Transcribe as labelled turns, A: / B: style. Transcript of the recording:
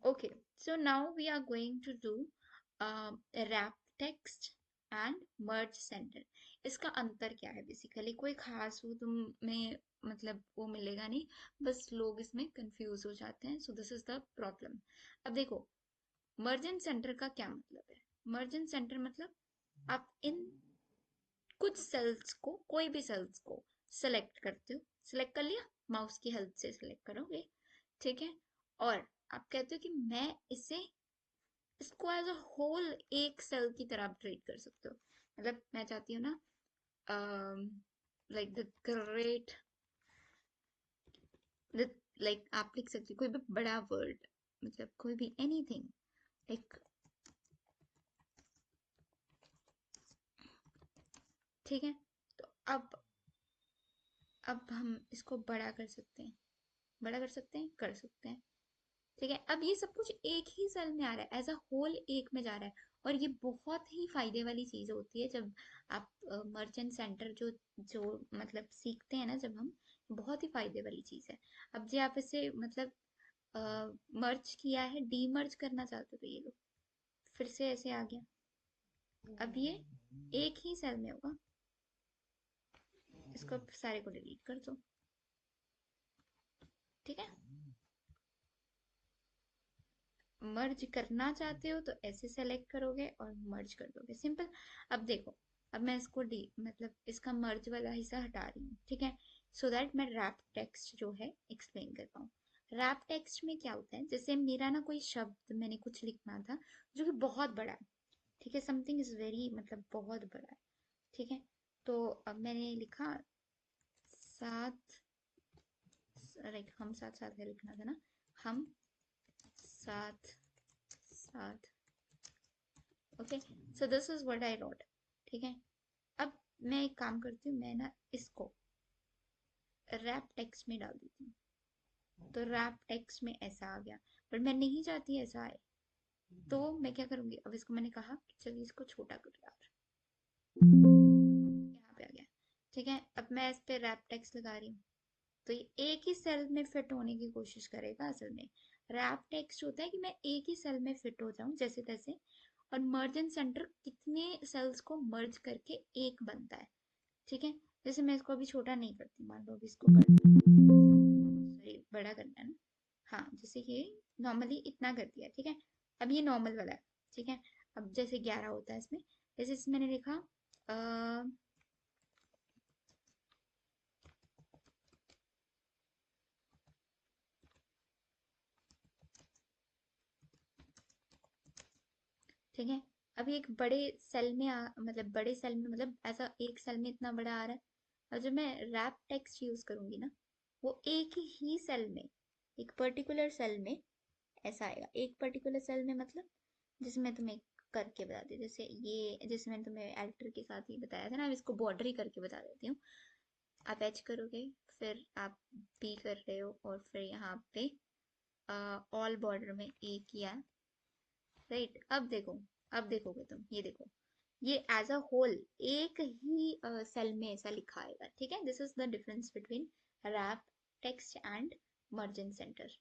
A: Okay, so now we are going to do wrap text and merge center. इसका अंतर क्या है? Basically कोई खास वो तुम्हें मतलब वो मिलेगा नहीं, बस लोग इसमें कंफ्यूज हो जाते हैं. So this is the problem. अब देखो, मर्ज एंड सेंटर का क्या मतलब है? मर्ज एंड सेंटर मतलब आप इन कुछ सेल्स को, कोई भी सेल्स को सेलेक्ट करते हो. सेलेक्ट कर लिया, माउस की हेल्प से सेलेक्ट करोगे, ठीक है. और आप कहते हो कि मैं इसे, इसको एज अ होल एक सेल की तरह आप ट्रीट कर सकते हो. मतलब मैं चाहती हूँ ना, लाइक द ग्रेट, लाइक आप लिख सकते हो कोई भी बड़ा वर्ड, मतलब कोई भी एनीथिंग, लाइक, ठीक है. तो अब हम इसको बड़ा कर सकते हैं. बड़ा कर सकते हैं, कर सकते हैं, ठीक है. अब ये सब कुछ एक ही सेल में आ रहा है, एज अ होल एक में जा रहा है. और ये बहुत ही फायदे वाली चीज होती है जब आप मर्चेंट सेंटर जो जो मतलब सीखते हैं ना जब हम, बहुत ही फायदे वाली चीज है. अब जो आप इसे मतलब मर्ज किया है, डीमर्ज करना चाहते हो तो ये लो, फिर से ऐसे आ गया. अब ये एक ही सेल में होगा. इसको सारे को डिलीट कर दो, ठीक है. मर्ज करना चाहते हो तो ऐसे सेलेक्ट करोगे और मर्ज कर दोगे, सिंपल. अब देखो, अब मैं इसको डी मतलब इसका मर्ज वाला हिस्सा हटा रही हूँ, ठीक है, सो दैट मैं रैप टेक्स्ट जो है एक्सप्लेन कर पाऊँ. रैप टेक्स्ट में क्या होता है, जैसे मेरा ना कोई शब्द मैंने कुछ लिखना था जो कि बहुत बड़ा है, ठीक है, समथिंग इज वेरी मतलब बहुत बड़ा है, ठीक है. तो अब मैंने लिखा साथ, लाइक हम साथ साथ है लिखना था ना, हम साथ साथ. Okay, so this is what I wrote, ठीक है. अब मैं एक काम करती हूँ, मैं ना इसको रैप टेक्स्ट में डाल देती हूँ. तो रैप टेक्स्ट में ऐसा आ गया, पर मैं नहीं चाहती ऐसा आए. तो मैं क्या करूंगी, अब इसको मैंने कहा कि चलिए इसको छोटा कर यार, यहाँ पे आ गया, ठीक है. अब मैं इस पे रैप टेक्स्ट लगा रही हूँ, तो ये एक ही सेल में फिट होने की कोशिश करेगा. असल में रैप टेक्स्ट होता है कि मैं एक ही सेल में फिट हो जाऊं जैसे तैसे. और मर्ज एंड सेंटर कितने सेल्स को मर्ज करके एक बनता है, ठीक है. जैसे मैं इसको अभी छोटा नहीं करती, मान लो अभी इसको सॉरी बड़ा करना है ना. हाँ, जैसे कि नॉर्मली इतना कर दिया, ठीक है. अब ये नॉर्मल वाला है, ठीक है. अब जैसे 11 होता है इसमें, जैसे इसमें मैंने लिखा ठीक है. अब ये एक बड़े सेल में मतलब बड़े सेल में, मतलब ऐसा एक सेल में इतना बड़ा आ रहा है. और जब मैं रैप टेक्स्ट यूज करूंगी ना, वो एक ही सेल में, एक पर्टिकुलर सेल में ऐसा आएगा. एक पर्टिकुलर सेल में मतलब, जैसे मैं तुम्हें करके बता दी, जैसे ये, जैसे मैंने तुम्हें एडिटर के साथ ही बताया था ना, अब इसको बॉर्डर ही करके बता देती हूँ. आप एच करोगे, फिर आप बी कर रहे हो, और फिर यहाँ पे ऑल बॉर्डर में ए किया, राइट. अब देखो, अब देखोगे तुम, ये देखो, ये एज अ होल एक ही सेल में ऐसा लिखा आएगा, ठीक है. This is the difference between wrap text and merge in centre.